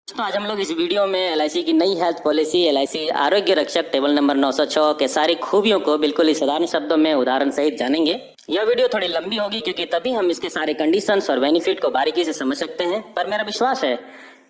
दोस्तों आज हम लोग इस वीडियो में एलआईसी की नई हेल्थ पॉलिसी एलआईसी आरोग्य रक्षक टेबल नंबर 906 के सारी खूबियों को बिल्कुल ही साधारण शब्दों में उदाहरण सहित जानेंगे। यह वीडियो थोड़ी लंबी होगी क्योंकि तभी हम इसके सारे कंडीशंस और बेनिफिट को बारीकी से समझ सकते हैं, पर मेरा विश्वास है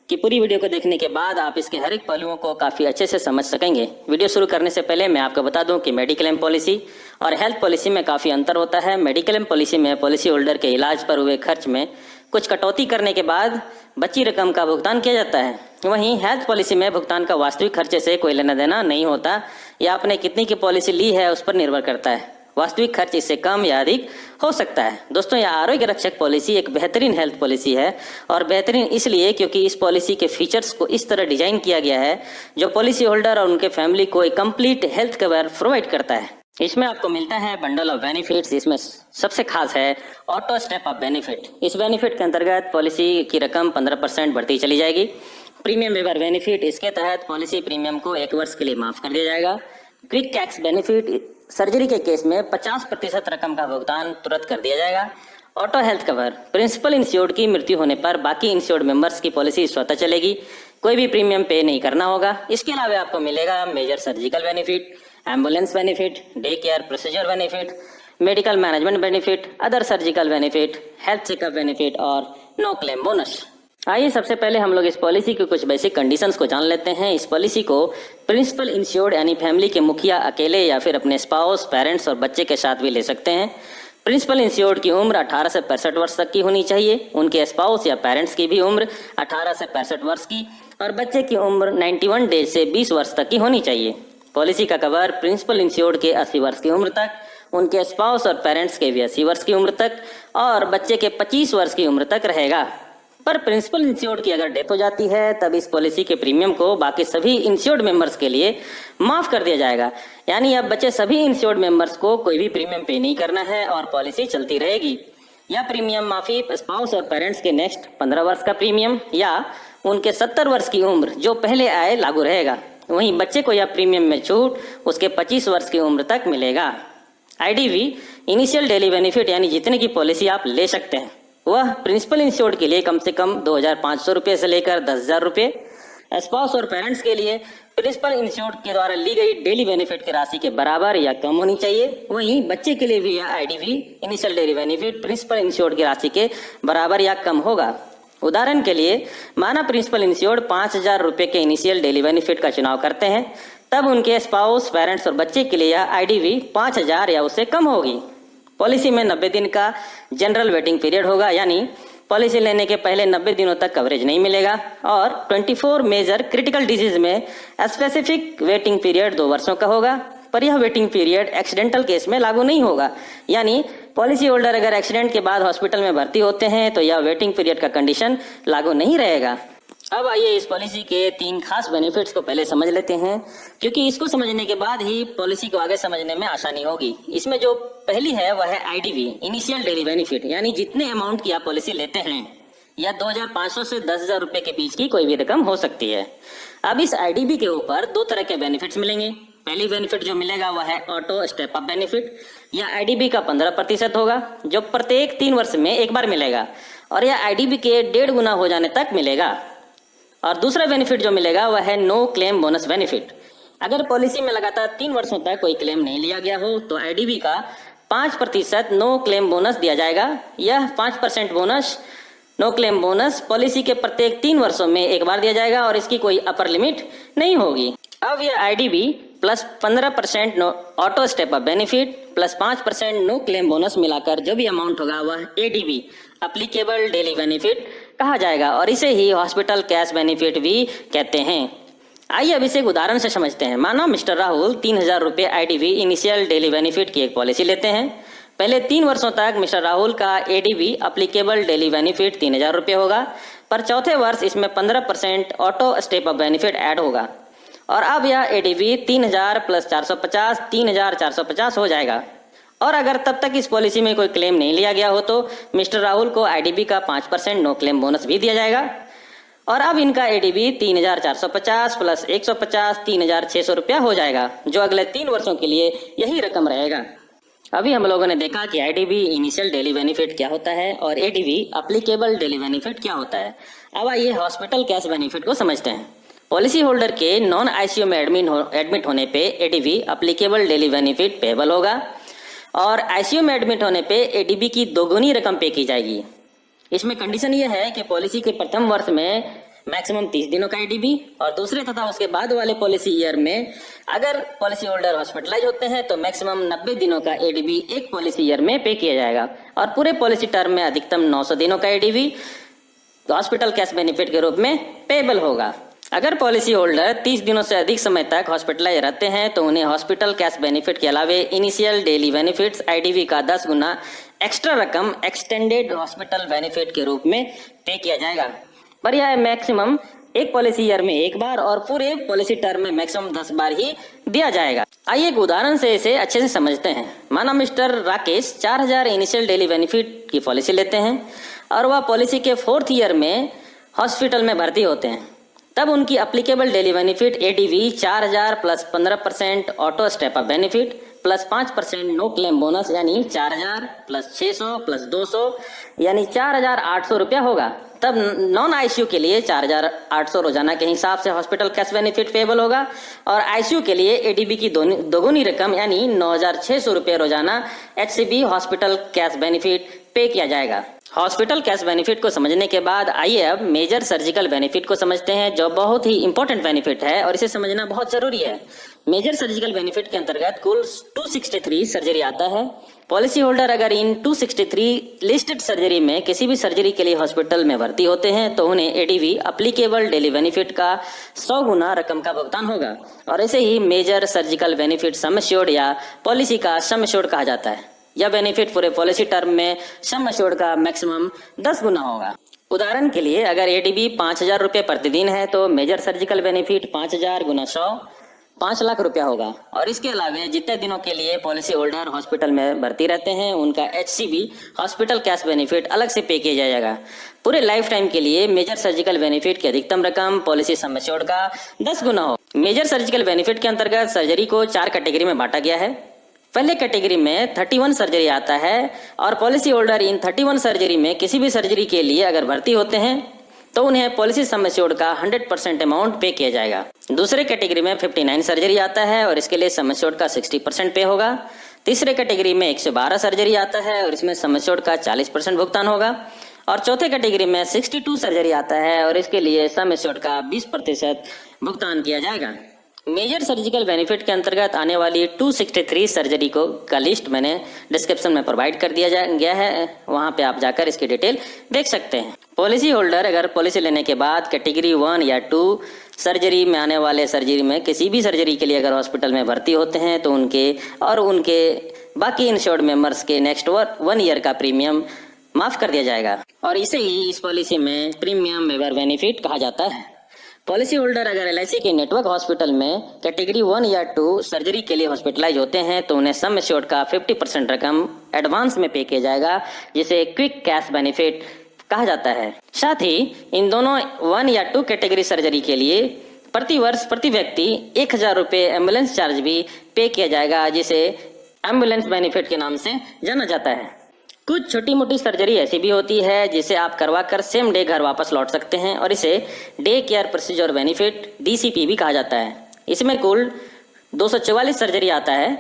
कि पूरी वीडियो को देखने के बाद आप इसके हर एक पहलुओं को काफी अच्छे से समझ सकेंगे। वीडियो शुरू करने से पहले मैं आपको बता दूं कि मेडिक्लेम पॉलिसी और हेल्थ पॉलिसी में काफी अंतर होता है। मेडिक्लेम पॉलिसी में पॉलिसी होल्डर के इलाज पर हुए खर्च में कुछ कटौती करने के बाद बची रकम का भुगतान किया जाता है। वहीं हेल्थ पॉलिसी में भुगतान का वास्तविक खर्चे से कोई लेना देना नहीं होता, या आपने कितनी की पॉलिसी ली है उस पर निर्भर करता है। वास्तविक खर्च इससे कम या अधिक हो सकता है। दोस्तों, यह आरोग्य रक्षक पॉलिसी एक बेहतरीन हेल्थ पॉलिसी है, और बेहतरीन इसलिए क्योंकि इस पॉलिसी के फीचर्स को इस तरह डिजाइन किया गया है जो पॉलिसी होल्डर और उनके फैमिली को एक कंप्लीट हेल्थ कवर प्रोवाइड करता है। इसमें आपको मिलता है बंडल ऑफ बेनिफिट्स। इसमें सबसे खास है ऑटो स्टेप ऑफ बेनिफिट। इस बेनिफिट के अंतर्गत पॉलिसी की रकम 15% बढ़ती चली जाएगी। प्रीमियम वेवर बेनिफिट, इसके तहत पॉलिसी प्रीमियम को 1 वर्ष के लिए माफ कर दिया जाएगा। क्विक कैश बेनिफिट, सर्जरी के केस में 50% रकम का भुगतान तुरंत कर दिया जाएगा। Auto health cover, principal insured की मृत्यु होने पर बाकी इंश्योर्ड मेंबर्स की पॉलिसी स्वतः चलेगी, कोई भी प्रीमियम पे नहीं करना होगा। इसके अलावा आपको मिलेगा major surgical benefit, ambulance benefit, day care procedure benefit, medical management benefit, other surgical benefit, health checkup benefit और नो क्लेम बोनस। आइए सबसे पहले हम लोग इस पॉलिसी की कुछ बेसिक कंडीशंस को जान लेते हैं। इस पॉलिसी को प्रिंसिपल इंश्योर्ड यानी फैमिली के मुखिया अकेले या फिर अपने स्पाउस, पेरेंट्स और बच्चे के साथ भी ले सकते हैं। प्रिंसिपल इंश्योर्ड की उम्र 18 से 65 वर्ष तक की होनी चाहिए। उनके स्पाउस या पेरेंट्स की भी उम्र 18 से 65 वर्ष की, और बच्चे की उम्र 91 डेज से 20 वर्ष तक की होनी चाहिए। पॉलिसी का कवर प्रिंसिपल इंश्योर्ड के 80 वर्ष की उम्र तक, उनके स्पाउस और पेरेंट्स के भी 80 वर्ष की उम्र तक, और बच्चे के 25 वर्ष की उम्र तक रहेगा। पर प्रिंसिपल इंश्योर्ड की अगर डेथ हो जाती है तब इस पॉलिसी के प्रीमियम को बाकी सभी इंश्योर्ड मेंबर्स के लिए माफ कर दिया जाएगा। यानी अब बचे सभी इंश्योर्ड मेंबर्स को कोई भी प्रीमियम पे नहीं करना है और पॉलिसी चलती रहेगी। यह प्रीमियम माफी स्पाउस और पेरेंट्स के नेक्स्ट 15 वर्ष का प्रीमियम या उनके 70 वर्ष की उम्र जो पहले आए लागू रहेगा। वहीं बच्चे को यह प्रीमियम में छूट उसके 25 वर्ष की उम्र तक मिलेगा। आईडीवी, इनिशियल डेली बेनिफिट, यानी जितने की पॉलिसी आप ले सकते हैं वह प्रिंसिपल इंश्योर्ड के लिए कम से कम 2,500 रुपये से लेकर 10,000 रुपये, स्पाउस और पेरेंट्स के लिए प्रिंसिपल इंश्योर्ड के द्वारा ली गई डेली बेनिफिट की राशि के बराबर या कम होनी चाहिए। वहीं बच्चे के लिए भी यह IDV, initial daily benefit, principal insured की राशि के बराबर या कम होगा। उदाहरण के लिए माना प्रिंसिपल इंश्योर्ड 5,000 रुपये के इनिशियल डेली बेनिफिट का चुनाव करते हैं, तब उनके स्पाउस, पेरेंट्स और बच्चे के लिए यह आईडीवी 5,000 या उससे कम होगी। पॉलिसी में 90 दिन का जनरल वेटिंग पीरियड होगा, यानी पॉलिसी लेने के पहले 90 दिनों तक कवरेज नहीं मिलेगा। और 24 मेजर क्रिटिकल डिजीज में स्पेसिफिक वेटिंग पीरियड 2 वर्षों का होगा, पर यह वेटिंग पीरियड एक्सीडेंटल केस में लागू नहीं होगा। यानी पॉलिसी होल्डर अगर एक्सीडेंट के बाद हॉस्पिटल में भर्ती होते हैं तो यह वेटिंग पीरियड का कंडीशन लागू नहीं रहेगा। अब आइए इस पॉलिसी के 3 खास बेनिफिट्स को पहले समझ लेते हैं, क्योंकि इसको समझने के बाद ही पॉलिसी को आगे समझने में आसानी होगी। इसमें जो पहली है वह है आईडीवी, इनिशियल डेली बेनिफिट, यानी जितने अमाउंट की आप पॉलिसी लेते हैं या 2,500 से 10,000 रुपए के बीच की कोई भी रकम हो सकती है। अब इस आईडीवी के ऊपर 2 तरह के बेनिफिट्स मिलेंगे। पहली बेनिफिट जो मिलेगा वह है ऑटो स्टेप अप बेनिफिट। यह आईडीबी का 15% होगा जो प्रत्येक 3 वर्ष में एक बार मिलेगा, और यह आईडीबी के 1.5 गुना हो जाने तक मिलेगा। और दूसरा बेनिफिट जो मिलेगा वह है नो क्लेम बोनस बेनिफिट। अगर पॉलिसी में लगातार 3 वर्षों तक कोई क्लेम नहीं लिया गया हो तो आईडीबी का 5% नो क्लेम बोनस दिया जाएगा। यह 5% bonus, no claim bonus policy के प्रत्येक 3 वर्षों में एक बार दिया जाएगा और इसकी कोई अपर लिमिट नहीं होगी। अब यह IDB plus 15% auto step up benefit plus 5% no claim bonus मिलाकर जो भी अमाउंट होगा वह एडीबी, एप्लीकेबल डेली बेनिफिट कहा जाएगा, और इसे ही हॉस्पिटल कैश बेनिफिट भी कहते हैं। आइए अब इसे एक उदाहरण से समझते हैं। मानो मिस्टर राहुल 3,000 रुपये आईडीवी, इनिशियल डेली बेनिफिट की एक पॉलिसी लेते हैं। पहले 3 वर्षों तक मिस्टर राहुल का एडीवी, एप्लीकेबल डेली बेनिफिट 3,000 रुपये होगा, पर चौथे वर्ष इसमें 15% auto step up benefit add होगा, और अब यह एडीवी 3,000 प्लस 450 3,450 हो जाएगा। और अगर तब तक इस पॉलिसी में कोई क्लेम नहीं लिया गया हो तो मिस्टर राहुल को आईडीबी का 5% नो क्लेम बोनस भी दिया जाएगा, और अब इनका एडीबी 3,450 प्लस 150 3,600 रुपया हो जाएगा, जो अगले 3 वर्षों के लिए यही रकम रहेगा। अभी हम लोगों ने देखा कि आईडीबी इनिशियल डेली बेनिफिट क्या होता है और एडीबी एप्लीकेबल डेली बेनिफिट क्या होता है। अब आइए हॉस्पिटल कैश बेनिफिट को समझते हैं। पॉलिसी होल्डर के नॉन आईसीयू में एडमिट होने पे ADB applicable daily benefit payable होगा और आईसीयू में एडमिट होने पे एडीबी की दोगुनी रकम पे की जाएगी। इसमें कंडीशन ये है कि पॉलिसी के प्रथम वर्ष में मैक्सिमम 30 दिनों का एडीबी और दूसरे तथा उसके बाद वाले पॉलिसी ईयर में अगर पॉलिसी होल्डर हॉस्पिटलाइज होते हैं तो मैक्सिमम 90 दिनों का एडीबी एक पॉलिसी ईयर में पे किया जाएगा और पूरे पॉलिसी टर्म में अधिकतम 900 दिनों का एडीबी हॉस्पिटल कैश बेनिफिट के रूप में पेबल होगा। अगर पॉलिसी होल्डर 30 दिनों से अधिक समय तक हॉस्पिटलाइज रहते हैं तो उन्हें हॉस्पिटल कैश बेनिफिट के अलावे इनिशियल डेली बेनिफिट्स आईडीबी का 10 गुना एक्स्ट्रा रकम एक्सटेंडेड हॉस्पिटल बेनिफिट के रूप में पे किया जाएगा, पर यह मैक्सिमम एक पॉलिसी ईयर में एक बार और पूरे पॉलिसी टर्म में मैक्सिमम 10 बार ही दिया जाएगा। आइए एक उदाहरण से इसे अच्छे से समझते हैं। माना mister Rakesh 4000 initial daily benefit की पॉलिसी लेते हैं और वह पॉलिसी के 4th ईयर में हॉस्पिटल में भर्ती होते हैं। तब उनकी applicable daily benefit ADV 4000 plus 15% auto step up benefit plus 5% no claim bonus यानी 4000 प्लस 600 प्लस 200 यानी 4800 रुपया होगा। तब नॉन आईसीयू के लिए 4800 रोजाना के हिसाब से हॉस्पिटल कैश बेनिफिट पेबल होगा और आईसीयू के लिए एडीबी की दोगुनी रकम यानी 9600 रुपये रोजाना एचसीबी हॉस्पिटल कैश बेनिफिट पे किया जाएगा। हॉस्पिटल कैश बेनिफिट को समझने के बाद आइए अब मेजर सर्जिकल बेनिफिट को समझते हैं, जो बहुत ही इंपॉर्टेंट बेनिफिट है और इसे समझना बहुत जरूरी है। मेजर सर्जिकल बेनिफिट के अंतर्गत कुल 263 सर्जरी आता है। पॉलिसी होल्डर अगर इन 263 लिस्टेड सर्जरी में किसी भी सर्जरी के लिए हॉस्पिटल में भर्ती होते हैं तो उन्हें एडीवी एप्लीकेबल डेली बेनिफिट का 100 गुना रकम का भुगतान होगा और इसे ही major surgical benefit sum assured या पॉलिसी का सम एश्योर्ड कहा जाता है। यह बेनिफिट पूरे पॉलिसी टर्म में सम एश्योर्ड का मैक्सिमम 10 गुना होगा। उदाहरण के लिए अगर एडीबी 5000 रुपये प्रतिदिन है तो मेजर सर्जिकल बेनिफिट 5000 गुना 100 5 लाख रुपया होगा और इसके अलावा जितने दिनों के लिए पॉलिसी होल्डर हॉस्पिटल में भर्ती रहते हैं उनका एचसीबी हॉस्पिटल कैश बेनिफिट अलग से पे किया जाएगा। पूरे लाइफ टाइम के लिए मेजर सर्जिकल बेनिफिट की अधिकतम रकम पॉलिसी सम एश्योर्ड का 10 गुना हो। मेजर सर्जिकल बेनिफिट के अंतर्गत सर्जरी को 4 कैटेगरी में बांटा गया है। पहले कैटेगरी में 31 सर्जरी आता है और पॉलिसी होल्डर इन 31 सर्जरी में किसी भी सर्जरी के लिए अगर भर्ती होते हैं तो उन्हें पॉलिसी सम एश्योर्ड का 100% अमाउंट पे किया जाएगा। दूसरे कैटेगरी में 59 सर्जरी आता है और इसके लिए सम एश्योर्ड का 60% पे होगा। तीसरे कैटेगरी में 112 सर्जरी आता है और इसमें सम एश्योर्ड का 40% भुगतान होगा और चौथे कैटेगरी में 62 सर्जरी आता है और इसके लिए सम एश्योर्ड का 20% भुगतान किया जाएगा। मेजर सर्जिकल बेनिफिट के अंतर्गत आने वाली 263 सर्जरी को का लिस्ट मैंने डिस्क्रिप्शन में प्रोवाइड कर दिया गया है, वहां पे आप जाकर इसकी डिटेल देख सकते हैं। पॉलिसी होल्डर अगर पॉलिसी लेने के बाद कैटेगरी 1 या 2 सर्जरी में आने वाले सर्जरी में किसी भी सर्जरी के लिए अगर हॉस्पिटल में भर्ती होते हैं तो उनके बाकी इंश्योर्ड मेंबर्स के नेक्स्ट 1 ईयर का प्रीमियम माफ कर दिया जाएगा और इसे ही इस पॉलिसी में प्रीमियम वेवर बेनिफिट कहा जाता है। पॉलिसी होल्डर अगर एलआईसी के नेटवर्क हॉस्पिटल में कैटेगरी 1 या 2 सर्जरी के लिए हॉस्पिटलाइज होते हैं तो उन्हें सम एश्योर्ड का 50% रकम एडवांस में पे किया जाएगा, जिसे क्विक कैश बेनिफिट कहा जाता है। साथ ही इन दोनों 1 या 2 कैटेगरी सर्जरी के लिए प्रति वर्ष प्रति व्यक्ति 1000 रुपये एम्बुलेंस चार्ज भी पे किया जाएगा, जिसे एम्बुलेंस बेनिफिट के नाम से जाना जाता है। कुछ छोटी मोटी सर्जरी ऐसी भी होती है जिसे आप करवाकर सेम डे घर वापस लौट सकते हैं और इसे day care procedure benefit DCP भी कहा जाता है। इसमें कुल 244 सर्जरी आता है।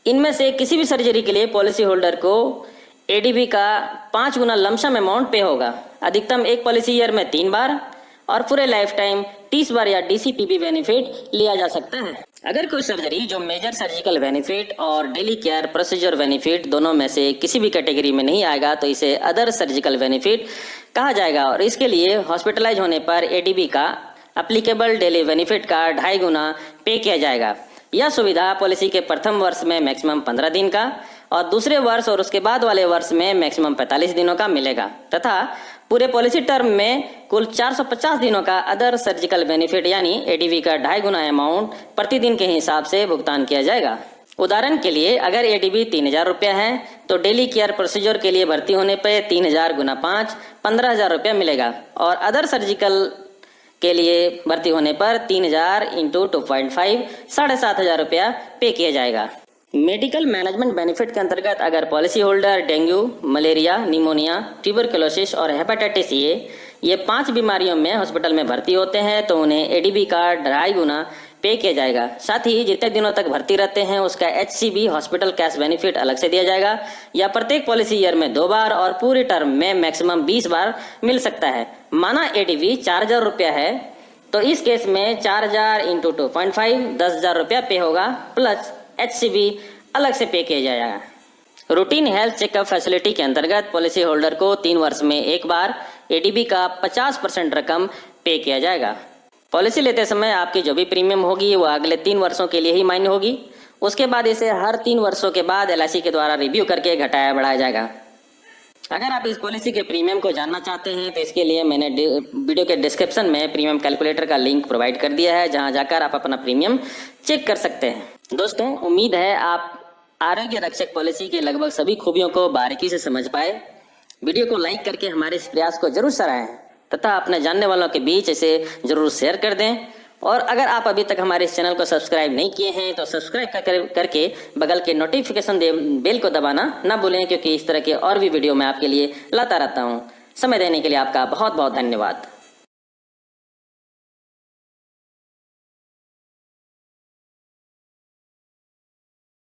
इनमें से किसी भी सर्जरी के लिए पॉलिसी होल्डर को एडीबी का 5 गुना लमसम अमाउंट पे होगा। अधिकतम एक पॉलिसी ईयर में 3 बार और पूरे लाइफ टाइम 30 बार या डीसीपीबी बेनिफिट लिया जा सकता है। अगर कोई सर्जरी जो मेजर सर्जिकल बेनिफिट और डेली केयर प्रोसीजर बेनिफिट दोनों में से किसी भी कैटेगरी में नहीं आएगा तो इसे अदर सर्जिकल बेनिफिट कहा जाएगा और इसके लिए हॉस्पिटलाइज होने पर एडीबी का एप्लीकेबल डेली बेनिफिट का 2.5 गुना पे किया जाएगा। यह सुविधा पॉलिसी के प्रथम वर्ष में मैक्सिमम 15 दिन का और दूसरे वर्ष और उसके बाद वाले वर्ष में मैक्सिमम 45 दिनों का मिलेगा तथा पूरे पॉलिसी टर्म में कुल 450 दिनों का अदर सर्जिकल बेनिफिट यानी एडीवी का 2.5 गुना अमाउंट प्रतिदिन के हिसाब से भुगतान किया जाएगा। उदाहरण के लिए अगर एडीवी 3000 रुपया है तो डेली केयर प्रोसीजर के लिए भर्ती होने पर 3000 गुना 5 15,000 रुपया मिलेगा और अदर सर्जिकल के लिए भर्ती होने पर 3000 × 2.5 7,500 रुपया पे किया जाएगा। मेडिकल मैनेजमेंट बेनिफिट के अंतर्गत अगर policy holder dengue, malaria, pneumonia, tuberculosis और हेपेटाइटिस ये 5 बीमारियों में हॉस्पिटल में भर्ती होते हैं तो उन्हें एडीबी का 2.5 गुना पे किया जाएगा। साथ ही जितने दिनों तक भर्ती रहते हैं उसका HCB हॉस्पिटल कैश बेनिफिट अलग से दिया जाएगा, या प्रत्येक पॉलिसी ईयर में 2 बार और पूरी टर्म में मैक्सिमम 20 बार मिल सकता है। माना एडीबी 4,000 रुपया है तो इस केस में 4,000 इंटू 2.5 10,000 रुपया पे होगा, प्लस HCB अलग से पे किया जाएगा। रूटीन हेल्थ चेकअप फैसिलिटी के अंतर्गत पॉलिसी होल्डर को 3 वर्ष में एक बार एडीबी का 50% रकम पे किया जाएगा। पॉलिसी लेते समय आपकी जो भी प्रीमियम होगी वो अगले 3 वर्षों के लिए ही मान्य होगी। उसके बाद इसे हर 3 वर्षों के बाद LIC के द्वारा रिव्यू करके घटाया बढ़ाया जाएगा। अगर आप इस पॉलिसी के प्रीमियम को जानना चाहते हैं तो इसके लिए मैंने वीडियो के डिस्क्रिप्शन में प्रीमियम कैलकुलेटर का लिंक प्रोवाइड कर दिया है, जहां जाकर आप अपना प्रीमियम चेक कर सकते हैं। दोस्तों, उम्मीद है आप आरोग्य रक्षक पॉलिसी के लगभग सभी खूबियों को बारीकी से समझ पाए। वीडियो को लाइक करके हमारे इस प्रयास को जरूर सराहें तथा अपने जानने वालों के बीच इसे जरूर शेयर कर दें। और अगर आप अभी तक हमारे इस चैनल को सब्सक्राइब नहीं किए हैं तो सब्सक्राइब करके बगल के नोटिफिकेशन बेल को दबाना ना भूलें, क्योंकि इस तरह के और भी वीडियो मैं आपके लिए लाता रहता हूँ। समय देने के लिए आपका बहुत बहुत धन्यवाद।